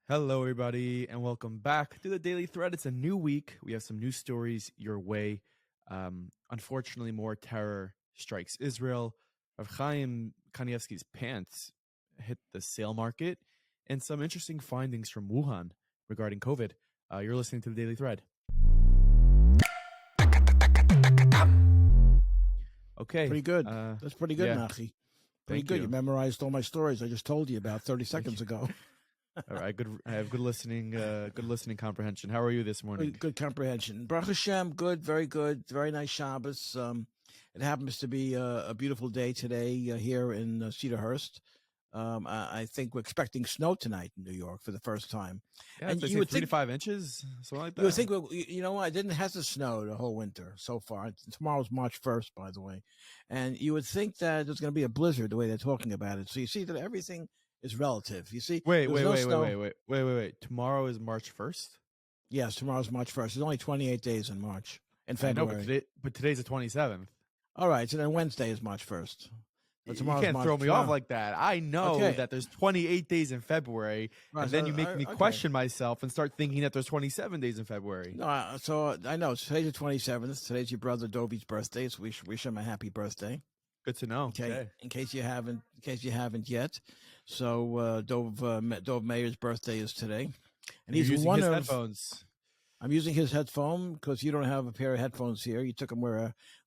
Hello, everybody, and welcome back to the Daily Thread. It's a new week. We have some new stories your way. Unfortunately, more terror strikes Israel. Rav Chaim Kanievksy's pants hit the sale market, and some interesting findings from Wuhan regarding COVID. You're listening to the Daily Thread. Okay. Pretty good. That's pretty good, yeah. Nachi. Pretty Thank good. you. You memorized all my stories I just told you about 30 seconds ago. All right, good. I have good listening comprehension. How are you this morning? Good comprehension. Baruch Hashem, good, very good. Very nice Shabbos. It happens to be a beautiful day today here in Cedarhurst. I think we're expecting snow tonight in New York for the first time. Yeah, And you would 3 to 5 inches, something like that. You would think, you know what? It didn't have to snow the whole winter so far. Tomorrow's March 1st, by the way. And you would think that there's going to be a blizzard the way they're talking about it. So you see that everything is relative. You see? Wait. Tomorrow is March 1st? Yes, tomorrow's March 1st. There's only 28 days in March, in February. I know, but today's the 27th. All right, so then Wednesday is March 1st. But you can't throw me off like that. I know that there's 28 days in February, and then you make me question myself and start thinking that there's 27 days in February. No, so I know today's the 27th. Today's your brother Dovi's birthday, so we wish him a happy birthday. Good to know. Okay, in case you haven't yet. So Dov Mayer's birthday is today, and he's using his headphones. I'm using his headphone because you don't have a pair of headphones here. You took them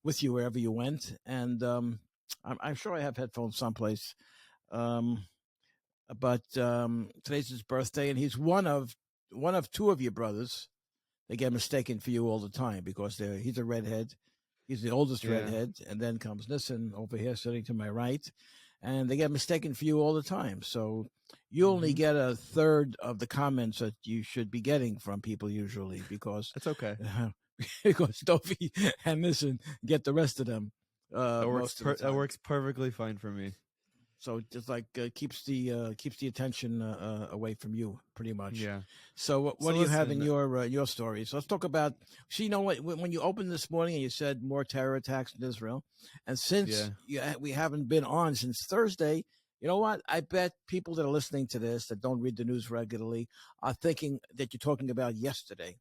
with you wherever you went, and I'm sure I have headphones someplace. But today's his birthday, and he's one of two of your brothers. They get mistaken for you all the time because he's a redhead. He's the oldest redhead, and then comes Nissen over here sitting to my right, and they get mistaken for you all the time. So you only get a third of the comments that you should be getting from people usually because that's okay. Because Dovi and Nissen get the rest of them. That works perfectly fine for me. So just like keeps the attention away from you, pretty much. Yeah. So what do you have in your stories? Let's talk about. So you know what? When you opened this morning and you said more terror attacks in Israel, and since we haven't been on since Thursday, you know what? I bet people that are listening to this that don't read the news regularly are thinking that you're talking about yesterday,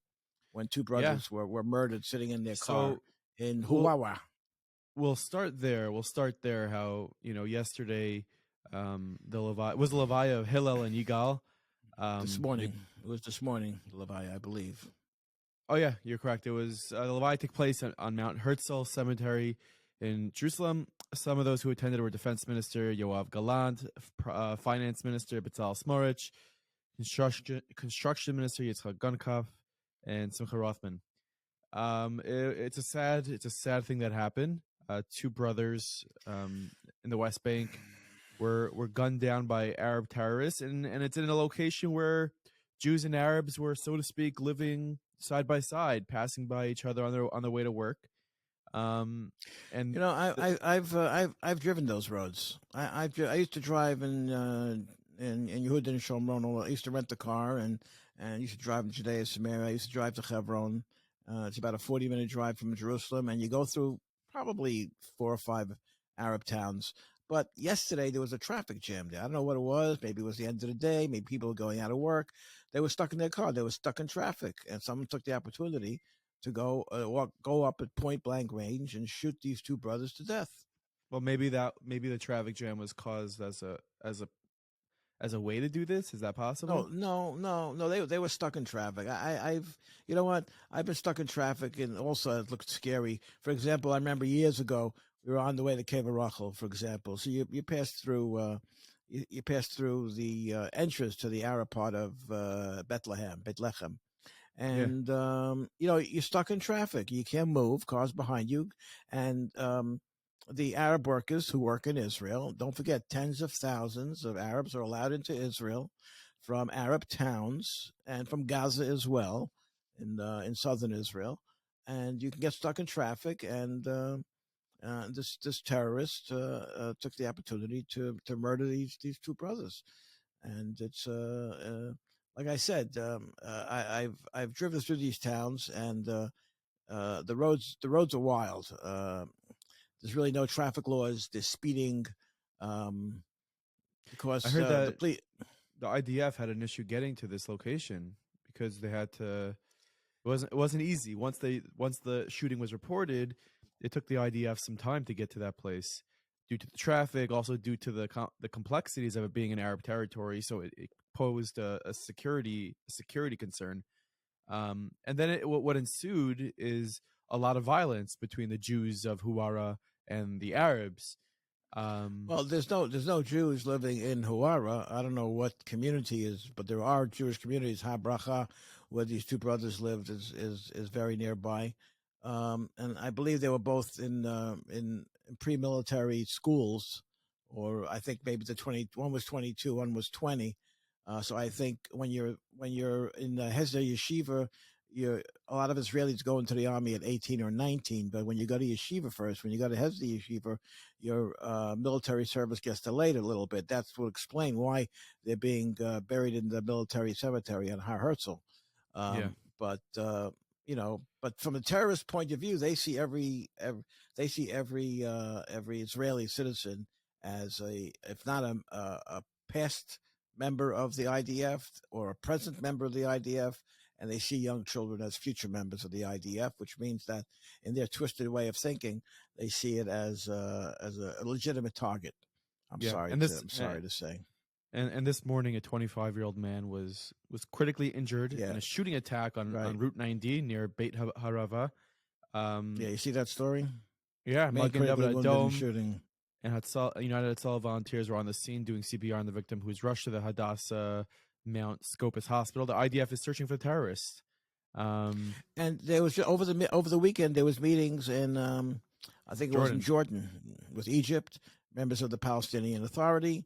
when two brothers were murdered sitting in their car in Huwawa. We'll start there. How yesterday, the Levaya of Hillel and Yigal. This morning, it was this morning, the Levaya, I believe. Oh yeah, you're correct. It was the Levaya took place on Mount Herzl Cemetery in Jerusalem. Some of those who attended were Defense Minister Yoav Gallant, Finance Minister Bezalel Smotrich, Construction Minister Yitzchak Gunkov, and Simcha Rothman. It's a sad thing that happened. Two brothers in the West Bank were gunned down by Arab terrorists, and it's in a location where Jews and Arabs were, so to speak, living side by side, passing by each other on their way to work. And I've driven those roads. I used to drive in Yehuda and Shomron. I used to rent the car and used to drive in Judea Samaria. I used to drive to Hebron. It's about a 40-minute drive from Jerusalem, and you go through probably 4 or 5 Arab towns. But yesterday there was a traffic jam there. I don't know what it was. Maybe it was the end of the day. Maybe people were going out of work. They were stuck in their car. They were stuck in traffic, and someone took the opportunity to go up at point blank range and shoot these two brothers to death. Well, maybe the traffic jam was caused as a way to do this. Is that possible? No. They were stuck in traffic. You know what? I've been stuck in traffic, and also it looked scary. For example, I remember years ago we were on the way to Kever Rachel, for example. So you pass through the entrance to the Arab part of Bethlehem, and you're stuck in traffic. You can't move. Cars behind you, and the Arab workers who work in Israel, don't forget, tens of thousands of Arabs are allowed into Israel from Arab towns and from Gaza as well, in southern Israel, and you can get stuck in traffic. And this terrorist took the opportunity to murder these two brothers, and it's like I said, I've driven through these towns, and the roads are wild. There's really no traffic laws. There's speeding, because I heard that. the IDF had an issue getting to this location because they had to. It wasn't easy. Once the shooting was reported, it took the IDF some time to get to that place due to the traffic, also due to the complexities of it being an Arab territory. So it posed a security concern. And then what ensued is a lot of violence between the Jews of Huwara and the Arabs. Well, there's no Jews living in Huara. I don't know what community is, but there are Jewish communities. Habracha, where these two brothers lived, is very nearby, and I believe they were both in pre-military schools, or I think maybe one was 22, one was 20. So I think when you're in the Hesder Yeshiva, you're a lot of Israelis go into the army at 18 or 19. But when you go to yeshiva first, when you go to Hesder Yeshiva, your military service gets delayed a little bit. That's will explain why they're being buried in the military cemetery on Har Herzl. Yeah, But from a terrorist point of view, they see every Israeli citizen as if not a past member of the IDF or a present member of the IDF, and they see young children as future members of the IDF, which means that in their twisted way of thinking, they see it as a legitimate target. I'm yeah. sorry And to this I'm sorry to say. and this morning, a 25-year-old man was critically injured in Yeah, a shooting attack on right. Route 90 near Beit Harava. Yeah, Um, you see that story? yeah, Man Magen critically David wounded in Adom shooting. and United Hatzalah volunteers were on the scene doing CPR on the victim, who was rushed to the Hadassah Mount Scopus Hospital. The IDF is searching for the terrorists. Um, And there was over the weekend there was meetings in I think it was in Jordan. Jordan with Egypt, members of the Palestinian Authority,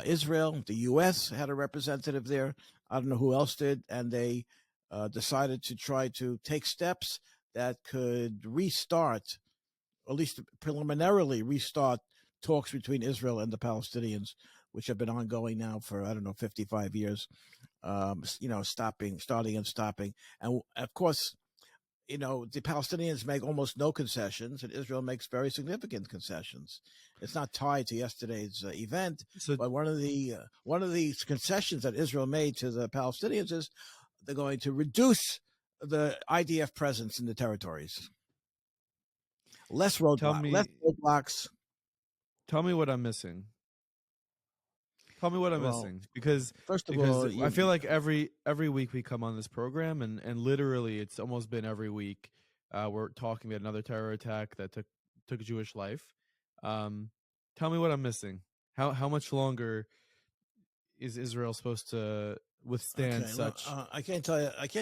Israel, the U.S. had a representative there. I don't know who else did, and they decided to try to take steps that could restart, at least preliminarily restart, talks between Israel and the Palestinians, which have been ongoing now for I don't know 55 years. Starting and stopping, and of course the Palestinians make almost no concessions, and Israel makes very significant concessions. It's not tied to yesterday's event, So but one of the concessions that Israel made to the Palestinians is they're going to reduce the IDF presence in the territories. tell Less me roadblocks. tell me what I'm missing. Tell me what I'm Well, missing because first of because all, I feel like every week we come on this program and literally it's almost been every week we're talking about another terror attack that took Jewish life. Um, tell me what I'm missing. How much longer is Israel supposed to withstand okay. Well, such? I can't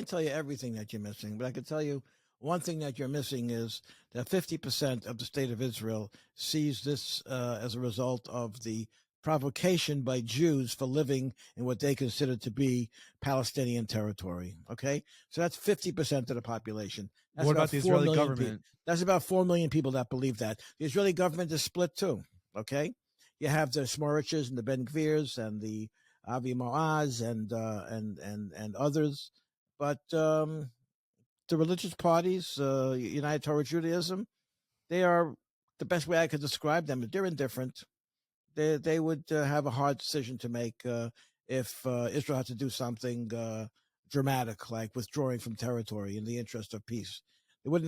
tell you everything that you're missing, but I can tell you one thing that you're missing is that 50% of the state of Israel sees this as a result of the provocation by Jews for living in what they consider to be Palestinian territory. Okay, so that's 50% of the population. That's What about about the four Israeli million people. government? That's about 4 million people that believe that. The Israeli government is split too. Okay, you have the Smoriches and the Ben Gvirs and the Avi Maaz and others, but the religious parties, United Torah Judaism, they are the best way I could describe them. They're indifferent. They would have a hard decision to make if Israel had to do something dramatic like withdrawing from territory in the interest of peace. They would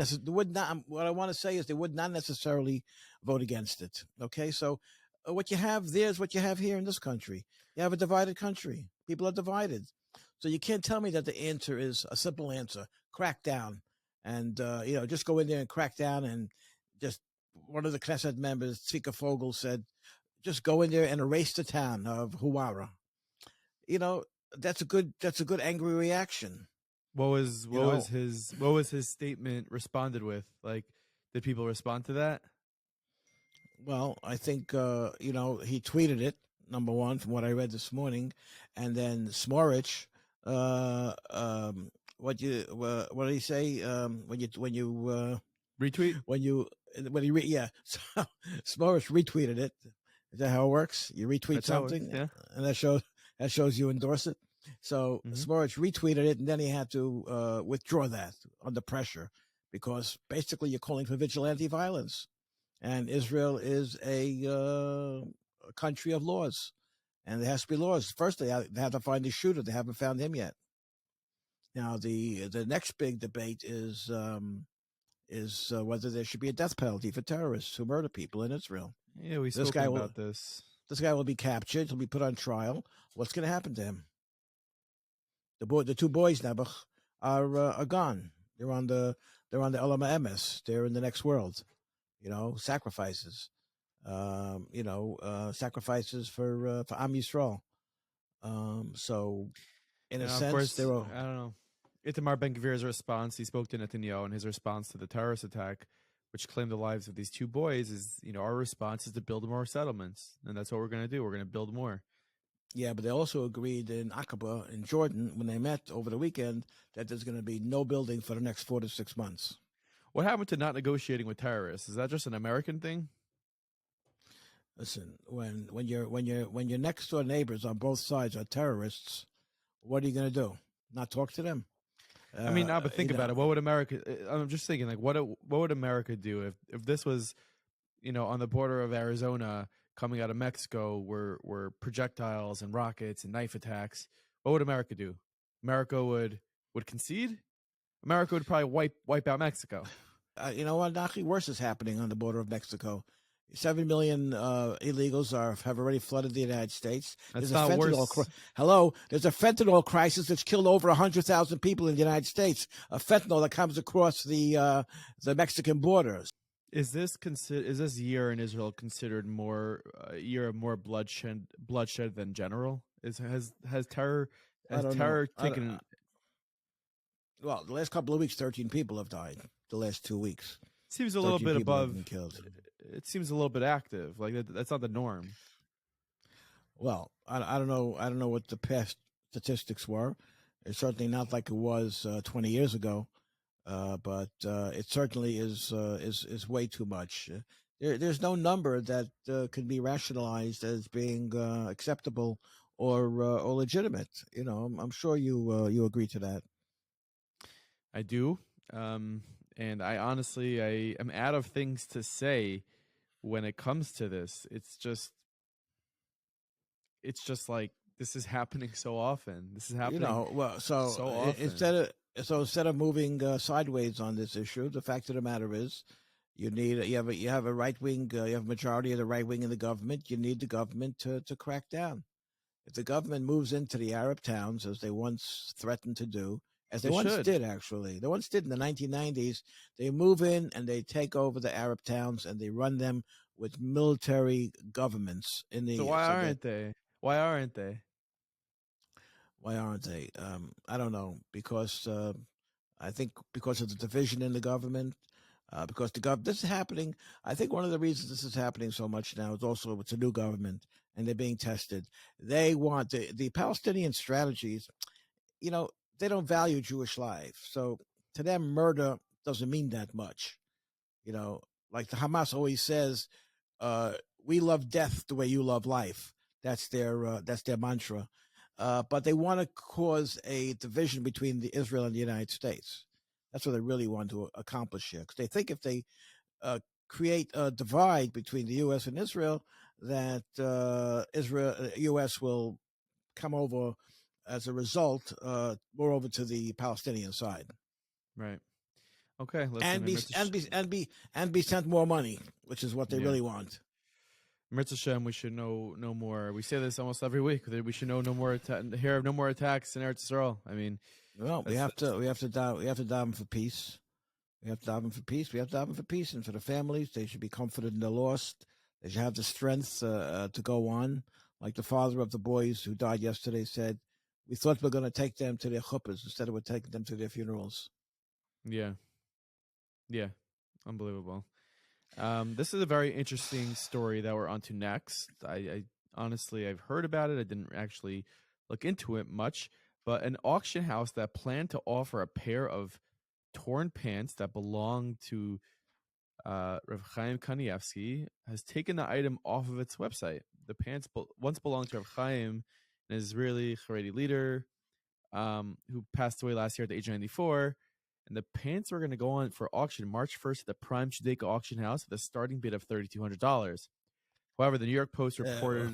not. What I want to say is they would not necessarily vote against it. Okay, so what you have there is what you have here in this country. You have a divided country. People are divided. So you can't tell me that the answer is a simple answer: crack down, and just go in there and crack down, and just one of the Knesset members, Tzvika Fogel, said, just go in there and erase the town of Huwara. You know, that's a good angry reaction. What was You what was know, his what was his statement responded with? Like, did people respond to that? well, I think he tweeted it number one from what I read this morning, and then Smorich, what did he say Retweet? when you when he yeah so Smorich retweeted it. Is that how it works? You retweet That's how it works. something, Yeah. and that shows you endorse it. So Hmm. Smorich retweeted it, and then he had to withdraw that under pressure because basically you're calling for vigilante violence, and Israel is a country of laws, and there has to be laws. First, they have to find the shooter. They haven't found him yet. Now, the next big debate is whether there should be a death penalty for terrorists who murder people in Israel. Yeah, we've This spoken guy will about this. this guy will be captured. He'll be put on trial. What's going to happen to him? The two boys now are gone. They're on the Elama Emes. They're in the next world. Sacrifices. Sacrifices for Am Yisrael. So, in a And of sense, course, they're all, I don't know. Itamar Ben-Gvir's response, he spoke to Netanyahu in his response to the terrorist attack, which claimed the lives of these two boys, is, our response is to build more settlements. And that's what we're going to do. We're going to build more. yeah, but they also agreed in Aqaba in Jordan when they met over the weekend that there's going to be no building for the next 4 to 6 months. What happened to not negotiating with terrorists? Is that just an American thing? Listen, when your next door neighbors on both sides are terrorists, what are you going to do? Not talk to them? I mean, but think about it. What would America? I'm just thinking, like, what would America do if this was, on the border of Arizona, coming out of Mexico, were projectiles and rockets and knife attacks? What would America do? America would concede. America would probably wipe out Mexico. You know what, Naki? Worse is happening on the border of Mexico. 7 million illegals have already flooded the United States. That's not worse. Hello, there's a fentanyl crisis that's killed over 100,000 people in the United States. A fentanyl that comes across the Mexican borders. Is this year in Israel considered more a year of more bloodshed than general? Has terror taken? Well, the last couple of weeks, 13 people have died. The last 2 weeks. Seems a little bit above. It seems a little bit active. Like that's not the norm. Well, I don't know. I don't know what the past statistics were. It's certainly not like it was 20 years ago, but it certainly is way too much. There's no number that can be rationalized as being acceptable or legitimate. I'm sure you agree to that. I do. And I honestly, I am out of things to say when it comes to this. It's just like this is happening so often. This is happening. So often. Instead of moving sideways on this issue, the fact of the matter is, you have a right wing, you have a majority of the right wing in the government. You need the government to crack down. If the government moves into the Arab towns as they once threatened to do, as they once did, actually. They once did in the 1990s. They move in and they take over the Arab towns and they run them with military governments. So why aren't they? Why aren't they? Why aren't they? I don't know. Because I think because of the division in the government. Because this is happening. I think one of the reasons this is happening so much now is also it's a new government and they're being tested. They want the Palestinian strategies, they don't value Jewish life. So to them, murder doesn't mean that much. Like the Hamas always says, we love death the way you love life. That's their mantra. But they want to cause a division between Israel and the United States. That's what they really want to accomplish here. Because they think if they create a divide between the U.S. and Israel, that U.S. will come over as a result, more over to the Palestinian side, right? Okay, and be sent more money, which is what they really want. Mirza Shem, we should know no more. We say this almost every week. We should know no more. Hear of no more attacks in Eretz Yisrael. I mean, well, we have to daven for peace. We have to daven for peace. We have to daven for peace, and for the families, they should be comforted in the lost. They should have the strength to go on. Like the father of the boys who died yesterday said, we thought we were going to take them to their chuppahs instead of we're taking them to their funerals. Yeah. Unbelievable. This is a very interesting story that we're on to next. I honestly, I've heard about it. I didn't actually look into it much, but an auction house that planned to offer a pair of torn pants that belonged to Rav Chaim Kanievksy has taken the item off of its website. The pants once belonged to Rav Chaim, an Israeli Haredi leader who passed away last year at the age of 94. And the pants are going to go on for auction March 1st at the Prime Judaica Auction House with a starting bid of $3,200. However, the New York Post Well,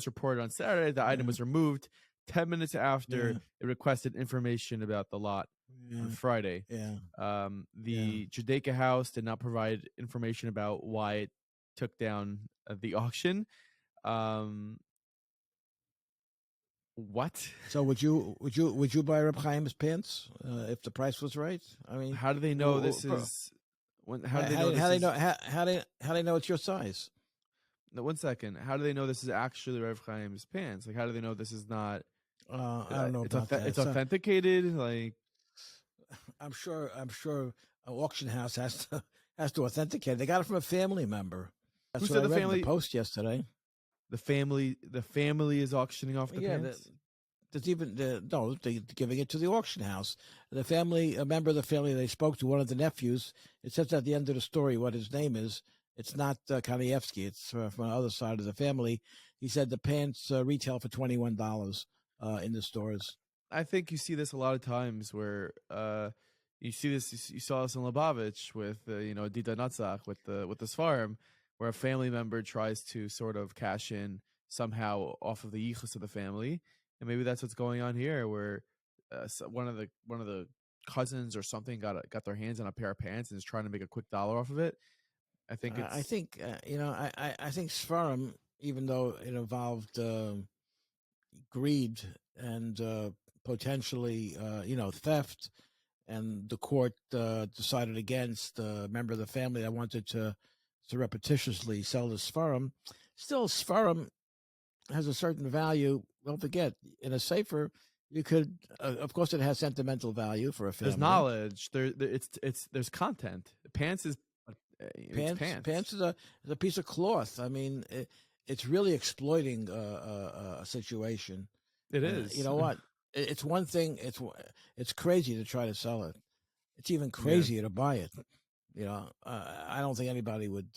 reported on Saturday the item yeah, was removed 10 minutes after yeah, it requested information about the lot on yeah, Friday. yeah, yeah. The Judaica House did not provide information about why it took down the auction. Um, what? So would you buy Reb Chaim's pants if the price was right? I mean, How do they know this is? How do they know how this they know is? how they know it's your size? No, 1 second. How do they know this is actually Rev Chaim's pants? Like, how do they know this is not? I don't know about that. It's So authenticated. Like, I'm sure an auction house has to authenticate. They got it from a family member. who That's what said I the read in the family? Post yesterday. The family is auctioning off the Yeah, pants. there's even no, they're giving it to the auction house. The family, a member of the family, they spoke to one of the nephews. It says at the end of the story what his name is. It's not Kanievksy. It's from the other side of the family. He said the pants retail for $21 in the stores. I think you see this a lot of times where you see this. You saw this in Lubavitch with Dita Natzach with the farm, where a family member tries to sort of cash in somehow off of the yichus of the family, and maybe that's what's going on here, where one of the cousins or something got their hands on a pair of pants and is trying to make a quick dollar off of it. I think I it's think I think Sfarim, even though it involved greed and potentially theft, and the court decided against a member of the family that wanted to repetitiously sell the Sfarim. Still, Sfarim has a certain value. Don't forget, in a safer, you could, of course, it has sentimental value for a there's family. knowledge it's there's content. Pants is it's Pants pants. is a piece of cloth. I mean, it's really exploiting a situation. It And you is. know what? It's one thing. It's crazy to try to sell it. It's even Yeah. crazier to buy it. I don't think anybody would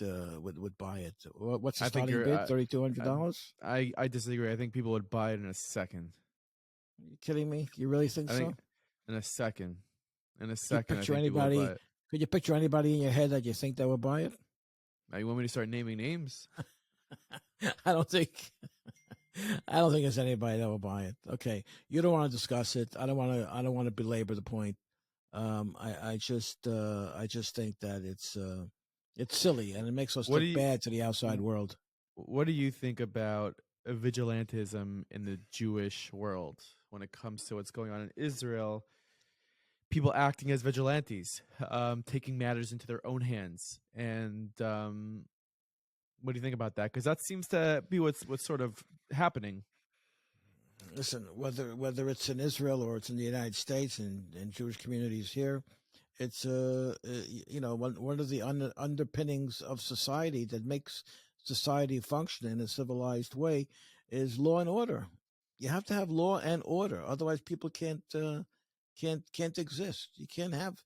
buy it. What's the I think starting you're. bid? $3,200. I disagree. I think people would buy it in a second. You kidding me? You really think I think so? in a second. In a Could you second, I picture think people would buy anybody? it. Could you picture anybody in your head that you think that would buy it? Now you want me to start naming names? I don't think. I don't think there's anybody that will buy it. Okay, you don't want to discuss it. I don't want to. I don't want to belabor the point. I just think that it's silly and it makes us What do look you bad to the outside world. What do you think about vigilantism in the Jewish world when it comes to what's going on in Israel? People acting as vigilantes, taking matters into their own hands, and what do you think about that? Because that seems to be what's sort of happening. Listen, whether it's in Israel or it's in the United States and Jewish communities here, it's one of the underpinnings of society that makes society function in a civilized way is law and order. You have to have law and order, otherwise people can't exist. You can't have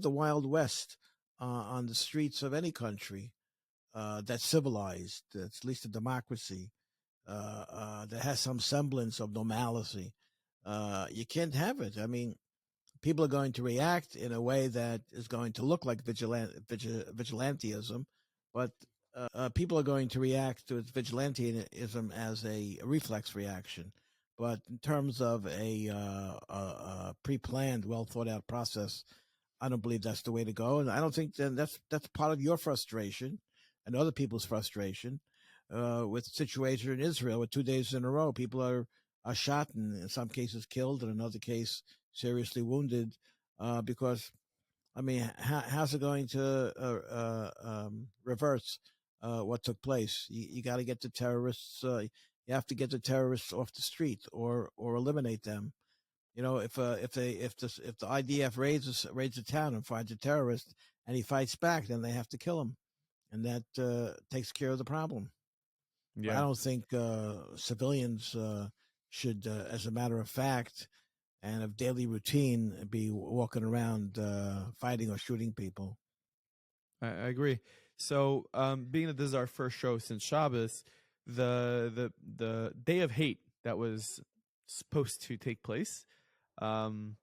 the Wild West on the streets of any country that's civilized, that's at least a democracy, that has some semblance of normalcy. You can't have it. I mean, people are going to react in a way that is going to look like vigilantism, but people are going to react to vigilantism as a reflex reaction. But in terms of a pre-planned, well thought out process, I don't believe that's the way to go, and I don't think that's part of your frustration and other people's frustration with the situation in Israel. With 2 days in a row, people are shot and in some cases killed, and in another case seriously wounded because I mean, how's it going to reverse what took place? You got to get the terrorists. You have to get the terrorists off the street or eliminate them. If the IDF raids a town and finds a terrorist and he fights back, then they have to kill him, and that takes care of the problem. But I Yeah, don't think civilians should, as a matter of fact, and of daily routine, be walking around fighting or shooting people. I agree. So, being that this is our first show since Shabbos, the day of hate that was supposed to take place, um, I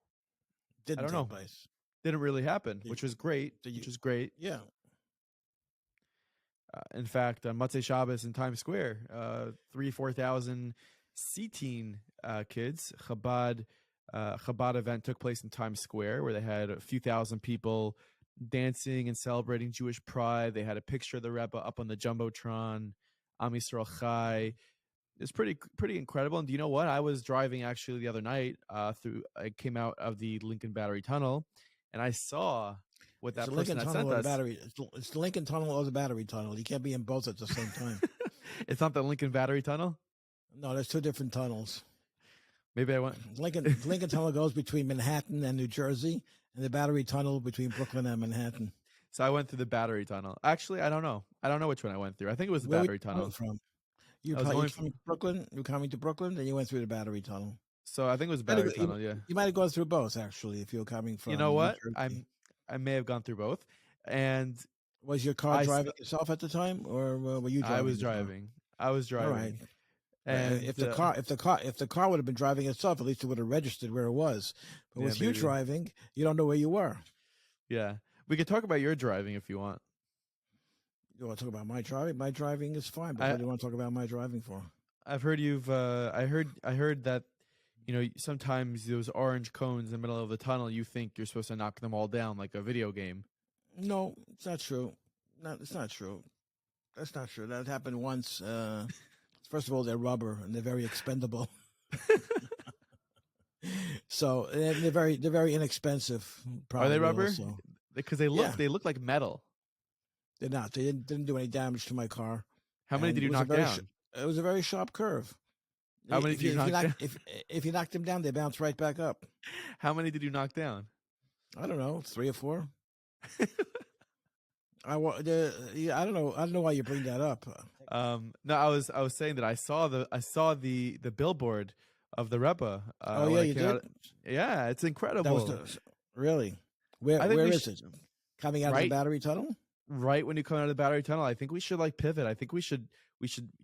Didn't don't take know, place. didn't really happen, Did, which was great. did you? Which was great. Yeah. In fact, on Motzei Shabbos in Times Square, 4,000 seating kids, Chabad event took place in Times Square where they had a few thousand people dancing and celebrating Jewish pride. They had a picture of the Rebbe up on the Jumbotron, Am Yisrael Chai. It's pretty incredible. And do you know what? I was driving actually the other night I came out of the Lincoln Battery Tunnel and I saw what It's that the person Lincoln had Tunnel sent or the us. battery. It's the Lincoln Tunnel or the Battery Tunnel. You can't be in both at the same time. It's not the Lincoln Battery Tunnel. No, there's two different tunnels. Maybe I went. Lincoln Tunnel goes between Manhattan and New Jersey, and the Battery Tunnel between Brooklyn and Manhattan. So I went through the Battery Tunnel. Actually, I don't know. I don't know which one I went through. I think it was the Where were Battery you coming Tunnel. from? I You was probably going. coming to Brooklyn. You coming to Brooklyn, then you went through the Battery Tunnel. So I think it was Battery Tunnel. Yeah. You might have gone through both actually. If you're coming from You know New what? Jersey. I may have gone through both, and Was your car driving itself at the time, or were you driving? I was driving. I was driving. All right. And if the car would have been driving itself, at least it would have registered where it was. But with you driving, you don't know where you were. Yeah, we could talk about your driving if you want. You want to talk about my driving? My driving is fine, but what do you want to talk about my driving for? I've heard you've. I heard that, sometimes those orange cones in the middle of the tunnel, you think you're supposed to knock them all down like a video game. No, it's not true. No, it's not true. That's not true. That happened once. First of all, they're rubber and they're very expendable. So they're very inexpensive. Are they rubber? Also. Because they look like metal. They're not. They didn't do any damage to my car. How many did you knock down? It was a very sharp curve. How many did you knock down? If you knock them down, they bounce right back up. How many did you knock down? I don't know, 3 or 4. I don't know. I don't know why you bring that up. No, I was saying that I saw the billboard of the Rebbe. Oh yeah, you did. Yeah, it's incredible. Really? Where is it? Coming out of the Battery Tunnel? Right when you come out of the Battery Tunnel, I think we should pivot. I think we should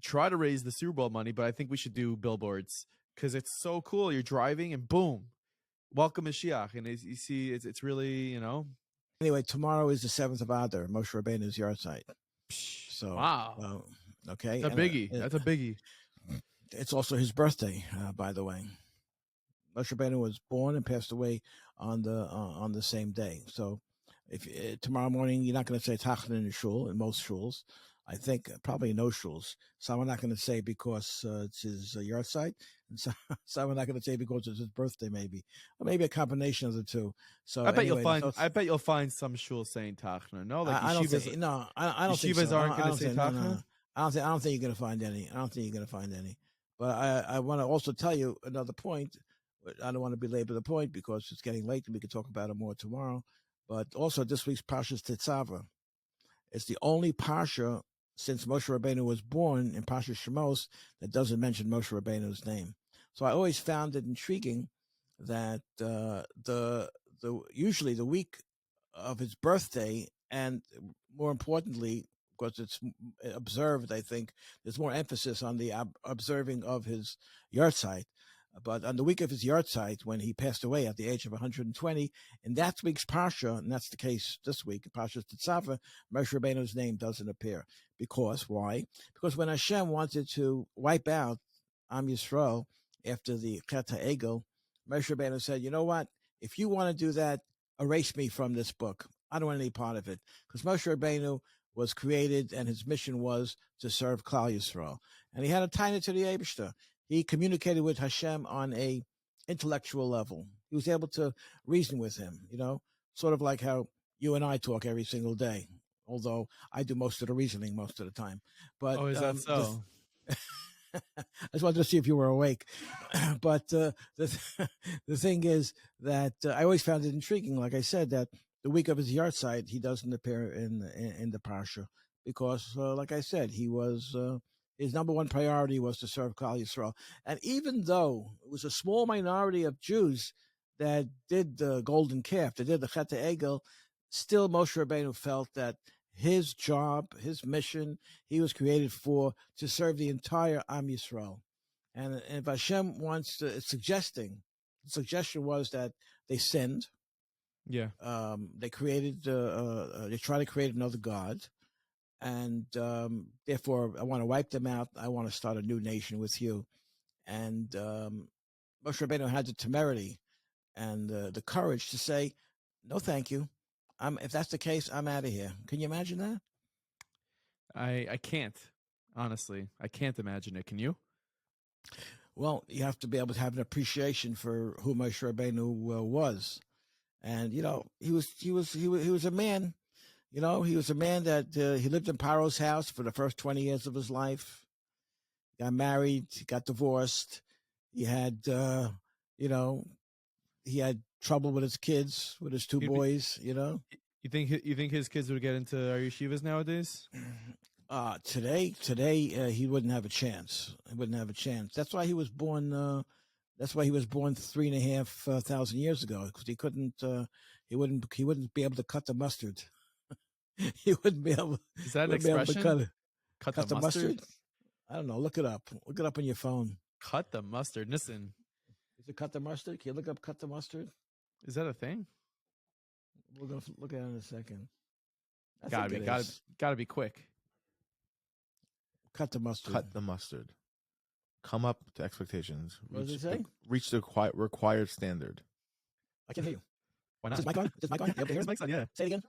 try to raise the Super Bowl money, but I think we should do billboards because it's so cool. You're driving and boom, welcome Mashiach, and you see it's really Anyway, tomorrow is the 7th of Adar, Moshe Rabbeinu's yahrzeit. So wow, okay, that's a biggie. That's a biggie. It's also his birthday, by the way. Moshe Rabbeinu was born and passed away on the same day. So, if tomorrow morning you're not going to say Tachna in the shul, in most shuls, I think probably no shuls. Some are not going to say because it's his yahrzeit, and some are not going to say because it's his birthday, maybe, or maybe a combination of the two. So I bet you'll find some shuls saying Tachna. No, like I don't think yeshivas so. aren't going to say Tachna. No. I don't think you're going to find any. I don't think you're going to find any. But I want to also tell you another point. I don't want to belabor the point because it's getting late and we can talk about it more tomorrow. But also this week's Parsha's Tetzaveh. It's the only Parsha since Moshe Rabbeinu was born in Parsha Shemos that doesn't mention Moshe Rabbeinu's name. So I always found it intriguing that usually the week of his birthday, and more importantly, because it's observed, I think there's more emphasis on the observing of his yahrzeit. But on the week of his yahrzeit, when he passed away at the age of 120, in that week's Parsha, and that's the case this week, Parsha's Tetzaveh, Moshe Rabbeinu's name doesn't appear. Because, why? Because when Hashem wanted to wipe out Am Yisrael after the Chet HaEgel, Moshe Rabbeinu said, you know what? If you want to do that, erase me from this book. I don't want any part of it. Because Moshe Rabbeinu was created and his mission was to serve Klal Yisrael. And he had a taina to the Eibishter. He communicated with Hashem on a intellectual level. He was able to reason with him, sort of like how you and I talk every single day, although I do most of the reasoning most of the time. But is that so? I just wanted to see if you were awake. But the thing is that I always found it intriguing, like I said, that the week of his yahrzeit, he doesn't appear in the Parsha because, like I said, he was... his number one priority was to serve Klal Yisrael. And even though it was a small minority of Jews that did the golden calf, that did the Chet HaEgel, still Moshe Rabbeinu felt that his job, his mission, he was created for to serve the entire Am Yisrael. And if Hashem wants to, the suggestion was that they sinned. Yeah. They created, they tried to create another God. and therefore I want to wipe them out. I want to start a new nation with you. And Moshe Rabbeinu had the temerity and the courage to say, "No, thank you. If that's the case, I'm out of here." Can you imagine that? I can't, honestly. I can't imagine it. Can you? Well, you have to be able to have an appreciation for who Moshe Rabbeinu was, and he was a man. He was a man that he lived in Paro's house for the first 20 years of his life. Got married, he got divorced. He had, he had trouble with his kids, with his two boys. You think his kids would get into our yeshivas nowadays? Today, he wouldn't have a chance. He wouldn't have a chance. That's why he was born. That's why he was born 3,500 years ago, because he couldn't. He wouldn't be able to cut the mustard. He wouldn't be able. Is that an expression? Cut the mustard? I don't know. Look it up. Look it up on your phone. Cut the mustard. Listen. Is it cut the mustard? Can you look up cut the mustard? Is that a thing? We're gonna look at it in a second. Gotta be quick. Cut the mustard. Cut the mustard. Come up to expectations. What does it say? Reach the required standard. I can't hear you. Why not? Is this mic on? Here's Mike's on, yeah. Say it again.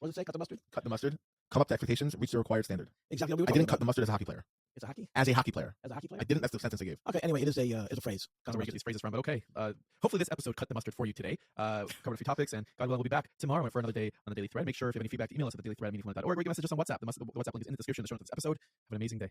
What does it say? Cut the mustard? Cut the mustard. Come up to expectations. Reach the required standard. Exactly. I didn't cut the mustard as a hockey player. It's a hockey? As a hockey player. As a hockey player? I didn't. That's the sentence I gave. Okay, anyway, it's a phrase. I don't know where you get these phrases from, but okay. Hopefully this episode cut the mustard for you today. Covered a few topics, and God willing, we'll be back tomorrow for another day on the Daily Thread. Make sure if you have any feedback to email us at thedailythread@meaningful.org, or you can message us on WhatsApp. The WhatsApp link is in the description of the show notes of this episode. Have an amazing day.